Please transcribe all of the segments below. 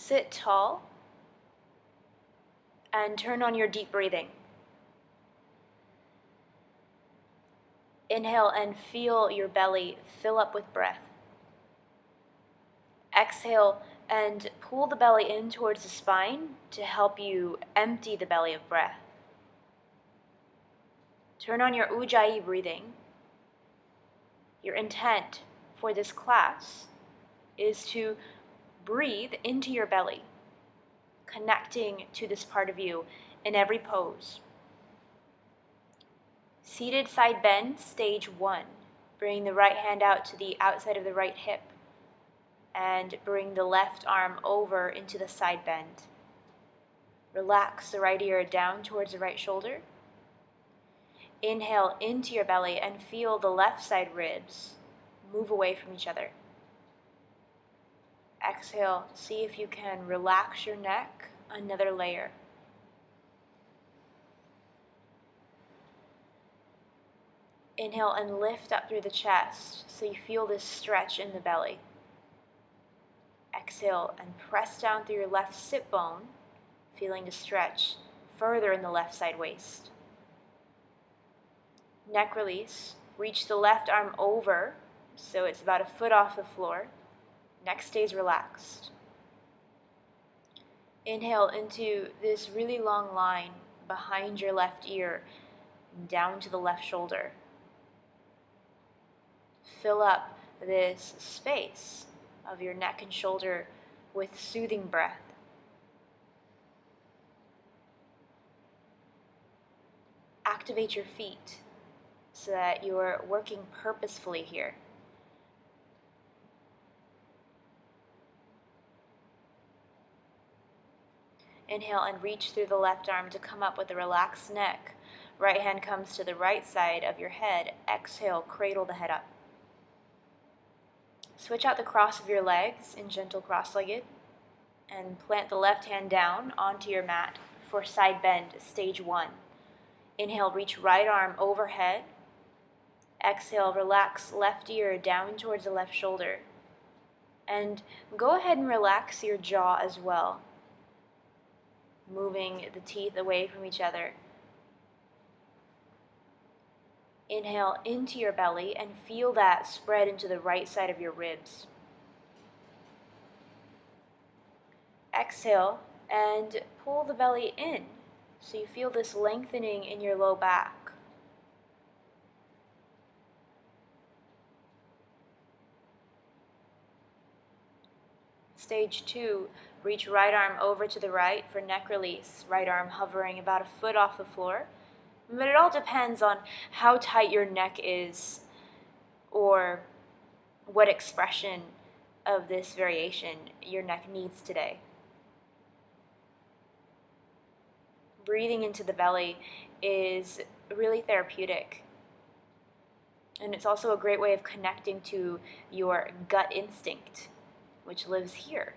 Sit tall and turn on your deep breathing. Inhale and feel your belly fill up with breath. Exhale and pull the belly in towards the spine to help you empty the belly of breath. Turn on your Ujjayi breathing. Your intent for this class is to breathe into your belly, connecting to this part of you in every pose. Seated side bend, stage 1. Bring the right hand out to the outside of the right hip and bring the left arm over into the side bend. Relax the right ear down towards the right shoulder. Inhale into your belly and feel the left side ribs move away from each other. Exhale, see if you can relax your neck another layer. Inhale and lift up through the chest so you feel this stretch in the belly. Exhale and press down through your left sit bone, feeling the stretch further in the left side waist. Neck release. Reach the left arm over so it's about a foot off the floor. Neck stays relaxed. Inhale into this really long line behind your left ear and down to the left shoulder. Fill up this space of your neck and shoulder with soothing breath. Activate your feet so that you're working purposefully here. Inhale and reach through the left arm to come up with a relaxed neck. Right hand comes to the right side of your head. Exhale, cradle the head up. Switch out the cross of your legs in gentle cross-legged and plant the left hand down onto your mat for side bend, stage 1. Inhale, reach right arm overhead. Exhale, relax left ear down towards the left shoulder. And go ahead and relax your jaw as well, moving the teeth away from each other. Inhale into your belly and feel that spread into the right side of your ribs. Exhale and pull the belly in so you feel this lengthening in your low back. Stage 2, reach right arm over to the right for neck release. Right arm hovering about a foot off the floor. But it all depends on how tight your neck is or what expression of this variation your neck needs today. Breathing into the belly is really therapeutic. And it's also a great way of connecting to your gut instinct, which lives here.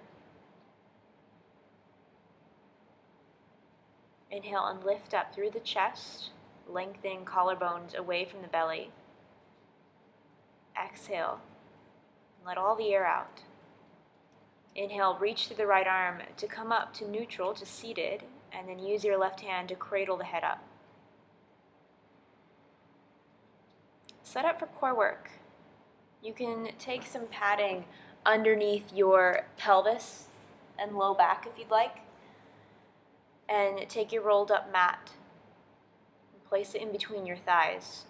Inhale and lift up through the chest, lengthening collarbones away from the belly. Exhale, let all the air out. Inhale, reach through the right arm to come up to neutral, to seated, and then use your left hand to cradle the head up. Set up for core work. You can take some padding underneath your pelvis and low back if you'd like, and take your rolled up mat and place it in between your thighs.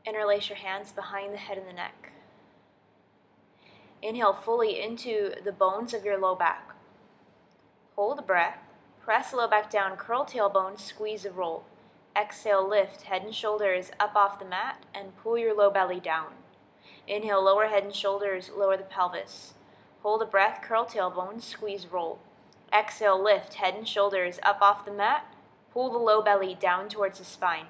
Interlace your hands behind the head and the neck. Inhale fully into the bones of your low back. Hold the breath. Press the low back down, curl tailbone, squeeze and roll. Exhale, lift head and shoulders up off the mat and pull your low belly down. Inhale, lower head and shoulders, lower the pelvis. Hold the breath, curl tailbone, squeeze, roll. Exhale, lift head and shoulders up off the mat. Pull the low belly down towards the spine.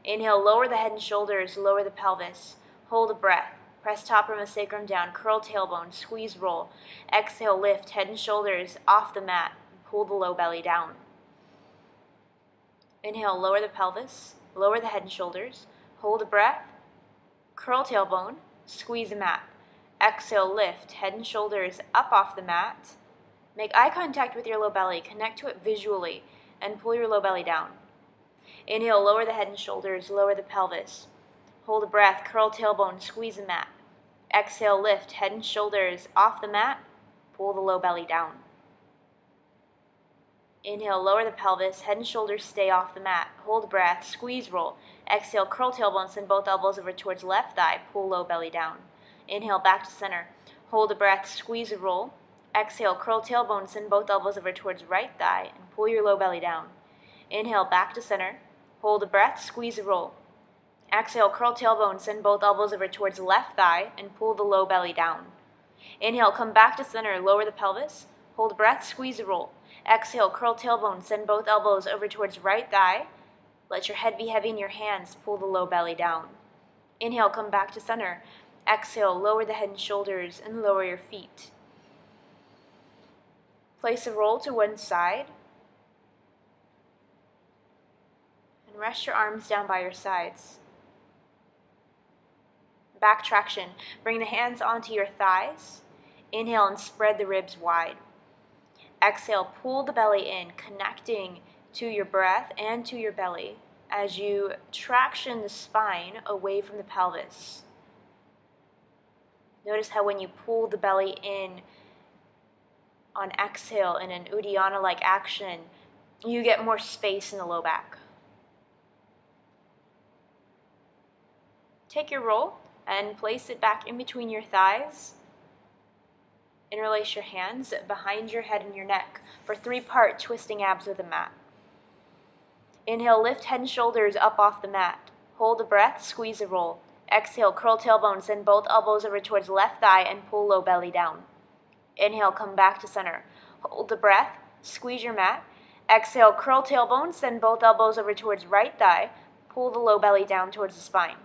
Inhale, lower the head and shoulders, lower the pelvis. Hold a breath. Press top rim of sacrum down, curl tailbone, squeeze, roll. Exhale, lift head and shoulders off the mat. Pull the low belly down. Inhale, lower the pelvis, lower the head and shoulders. Hold a breath, curl tailbone, squeeze the mat. Exhale, lift, head and shoulders up off the mat. Make eye contact with your low belly, connect to it visually, and pull your low belly down. Inhale, lower the head and shoulders, lower the pelvis. Hold a breath, curl tailbone, squeeze the mat. Exhale, lift, head and shoulders off the mat, pull the low belly down. Inhale, lower the pelvis, head and shoulders stay off the mat. Hold breath, squeeze roll. Exhale, curl tailbone, send both elbows over towards left thigh, pull low belly down. Inhale, back to center. Hold a breath, squeeze a roll. Exhale, curl tailbone, send both elbows over towards right thigh, and pull your low belly down. Inhale, back to center. Hold a breath, squeeze a roll. Exhale, curl tailbone, send both elbows over towards left thigh, and pull the low belly down. Inhale, come back to center, lower the pelvis. Hold breath, squeeze a roll. Exhale, curl tailbone, send both elbows over towards right thigh. Let your head be heavy in your hands, pull the low belly down. Inhale, come back to center. Exhale, lower the head and shoulders and lower your feet. Place a roll to one side. And rest your arms down by your sides. Back traction. Bring the hands onto your thighs. Inhale and spread the ribs wide. Exhale, pull the belly in, connecting to your breath and to your belly as you traction the spine away from the pelvis. Notice how when you pull the belly in on exhale in an Uddiyana-like action, you get more space in the low back. Take your roll and place it back in between your thighs. Interlace your hands behind your head and your neck for 3-part twisting abs with a mat. Inhale, lift head and shoulders up off the mat. Hold a breath, squeeze a roll. Exhale, curl tailbone, send both elbows over towards left thigh and pull low belly down. Inhale, come back to center. Hold the breath, squeeze your mat. Exhale, curl tailbone, send both elbows over towards right thigh. Pull the low belly down towards the spine.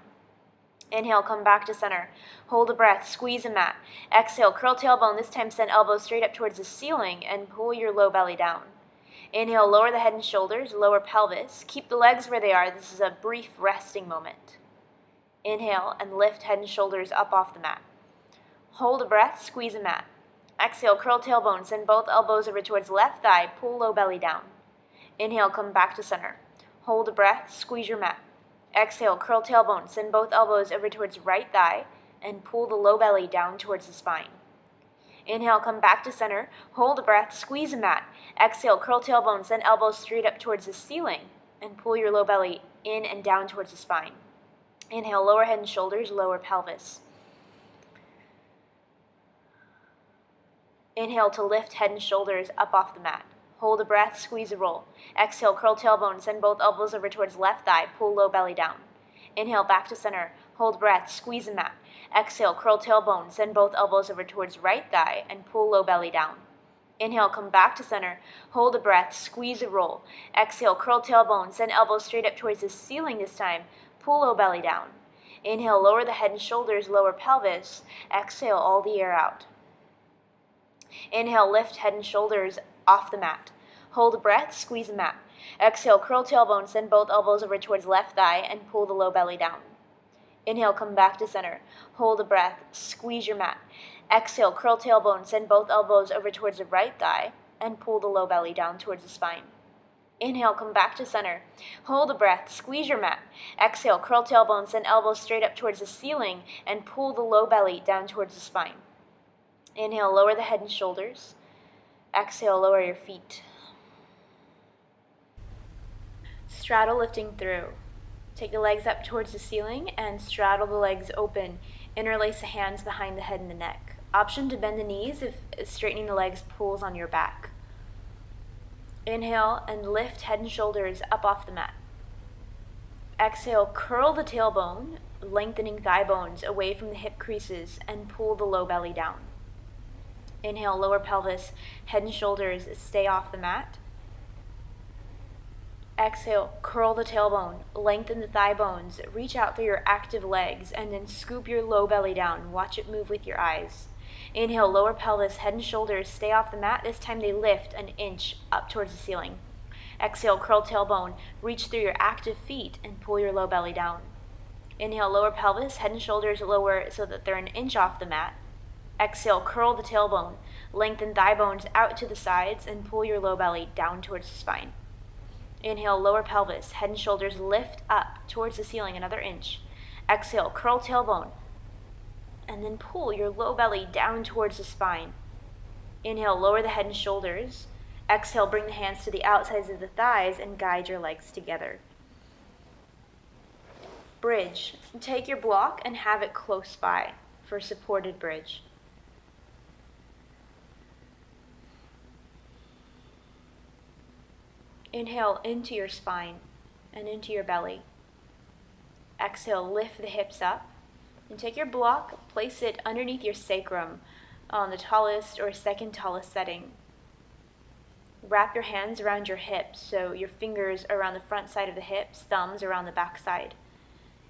Inhale, come back to center. Hold a breath, squeeze a mat. Exhale, curl tailbone, this time send elbows straight up towards the ceiling and pull your low belly down. Inhale, lower the head and shoulders, lower pelvis. Keep the legs where they are. This is a brief resting moment. Inhale and lift head and shoulders up off the mat. Hold a breath, squeeze a mat. Exhale, curl tailbone, send both elbows over towards left thigh, pull low belly down. Inhale, come back to center. Hold a breath, squeeze your mat. Exhale, curl tailbone, send both elbows over towards right thigh and pull the low belly down towards the spine. Inhale, come back to center, hold a breath, squeeze a mat. Exhale, curl tailbone, send elbows straight up towards the ceiling and pull your low belly in and down towards the spine. Inhale, lower head and shoulders, lower pelvis. Inhale to lift head and shoulders up off the mat. Hold a breath, squeeze a roll. Exhale, curl tailbone, send both elbows over towards left thigh, pull low belly down. Inhale, back to center. Hold breath, squeeze a mat. Exhale, curl tailbone, send both elbows over towards right thigh and pull low belly down. Inhale, come back to center. Hold a breath, squeeze a roll. Exhale, curl tailbone, send elbows straight up towards the ceiling this time. Pull low belly down. Inhale, lower the head and shoulders, lower pelvis. Exhale, all the air out. Inhale, lift head and shoulders off the mat. Hold a breath, squeeze a mat. Exhale, curl tailbone, send both elbows over towards left thigh and pull the low belly down. Inhale, come back to center. Hold a breath, squeeze your mat. Exhale, curl tailbone, send both elbows over towards the right thigh and pull the low belly down towards the spine. Inhale, come back to center. Hold a breath, squeeze your mat. Exhale, curl tailbone, send elbows straight up towards the ceiling and pull the low belly down towards the spine. Inhale, lower the head and shoulders. Exhale, lower your feet. Straddle lifting through. Take the legs up towards the ceiling and straddle the legs open. Interlace the hands behind the head and the neck. Option to bend the knees if straightening the legs pulls on your back. Inhale and lift head and shoulders up off the mat. Exhale, curl the tailbone, lengthening thigh bones away from the hip creases and pull the low belly down. Inhale, lower pelvis, head and shoulders stay off the mat. Exhale, curl the tailbone, lengthen the thigh bones, reach out through your active legs, and then scoop your low belly down. Watch it move with your eyes. Inhale, lower pelvis, head and shoulders stay off the mat. This time they lift an inch up towards the ceiling. Exhale, curl tailbone. Reach through your active feet and pull your low belly down. Inhale, lower pelvis, head and shoulders lower so that they're an inch off the mat. Exhale, curl the tailbone. Lengthen thigh bones out to the sides and pull your low belly down towards the spine. Inhale, lower pelvis, head and shoulders lift up towards the ceiling another inch. Exhale, curl tailbone. And then pull your low belly down towards the spine. Inhale, lower the head and shoulders. Exhale, bring the hands to the outsides of the thighs and guide your legs together. Bridge. Take your block and have it close by for supported bridge. Inhale into your spine and into your belly. Exhale, lift the hips up. And take your block, place it underneath your sacrum on the tallest or second tallest setting. Wrap your hands around your hips, so your fingers around the front side of the hips, thumbs around the back side.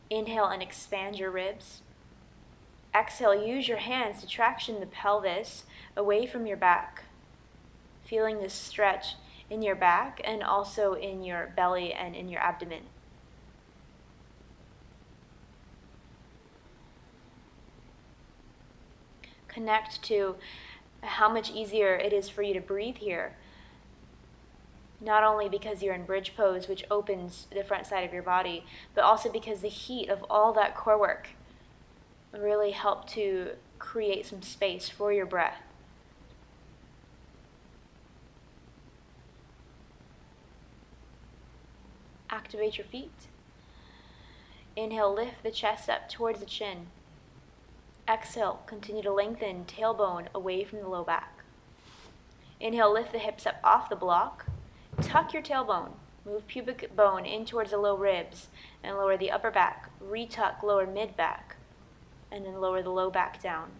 Inhale and expand your ribs. Exhale, use your hands to traction the pelvis away from your back, feeling this stretch in your back and also in your belly and in your abdomen. Connect to how much easier it is for you to breathe here. Not only because you're in bridge pose, which opens the front side of your body, but also because the heat of all that core work really help to create some space for your breath. Activate your feet. Inhale, lift the chest up towards the chin. Exhale, continue to lengthen tailbone away from the low back. Inhale, lift the hips up off the block. Tuck your tailbone. Move pubic bone in towards the low ribs and lower the upper back. Retuck lower mid back and then lower the low back down.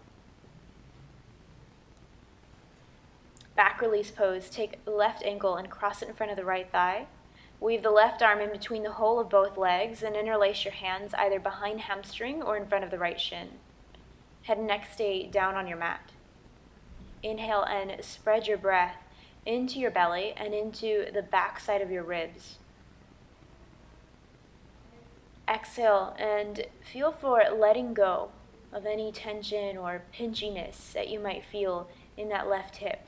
Back release pose. Take the left ankle and cross it in front of the right thigh. Weave the left arm in between the hole of both legs and interlace your hands either behind hamstring or in front of the right shin. Head and neck stay down on your mat. Inhale and spread your breath into your belly and into the back side of your ribs. Exhale and feel for letting go of any tension or pinchiness that you might feel in that left hip.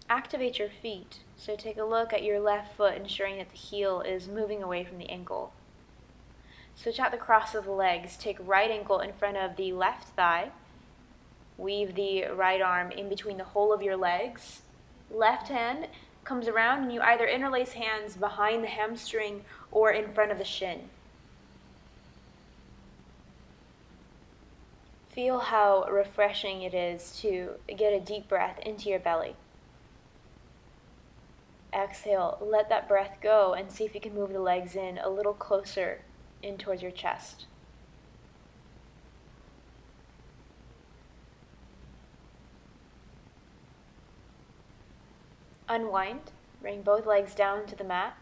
Activate your feet. So take a look at your left foot, ensuring that the heel is moving away from the ankle. Switch out the cross of the legs. Take right ankle in front of the left thigh. Weave the right arm in between the hole of your legs. Left hand comes around and you either interlace hands behind the hamstring or in front of the shin. Feel how refreshing it is to get a deep breath into your belly. Exhale, let that breath go and see if you can move the legs in a little closer in towards your chest. Unwind, bring both legs down to the mat.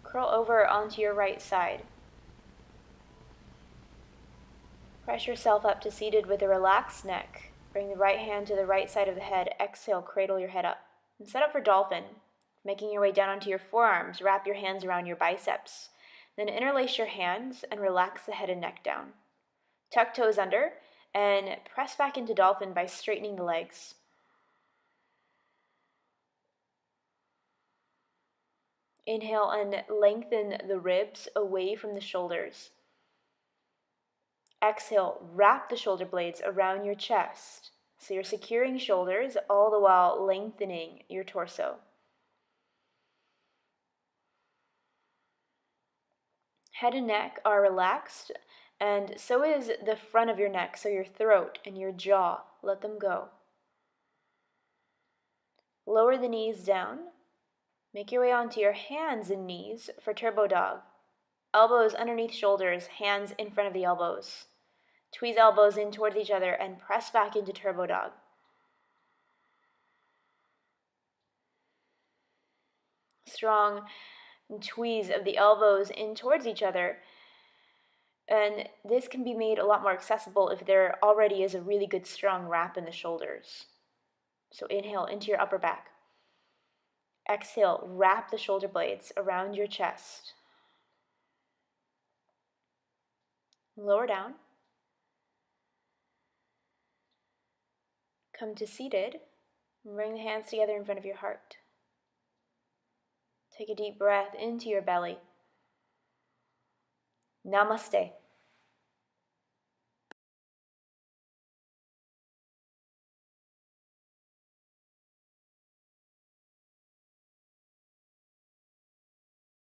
Curl over onto your right side. Press yourself up to seated with a relaxed neck. Bring the right hand to the right side of the head. Exhale, cradle your head up. And set up for dolphin. Making your way down onto your forearms, wrap your hands around your biceps. Then interlace your hands and relax the head and neck down. Tuck toes under and press back into dolphin by straightening the legs. Inhale and lengthen the ribs away from the shoulders. Exhale, wrap the shoulder blades around your chest. So you're securing shoulders all the while lengthening your torso. Head and neck are relaxed, and so is the front of your neck, so your throat and your jaw. Let them go. Lower the knees down. Make your way onto your hands and knees for turbo dog. Elbows underneath shoulders, hands in front of the elbows. Tweeze elbows in towards each other and press back into turbo dog. Strong tweeze of the elbows in towards each other. And this can be made a lot more accessible if there already is a really good strong wrap in the shoulders. So inhale into your upper back. Exhale, wrap the shoulder blades around your chest. Lower down. Come to seated. Bring the hands together in front of your heart. Take a deep breath into your belly. Namaste.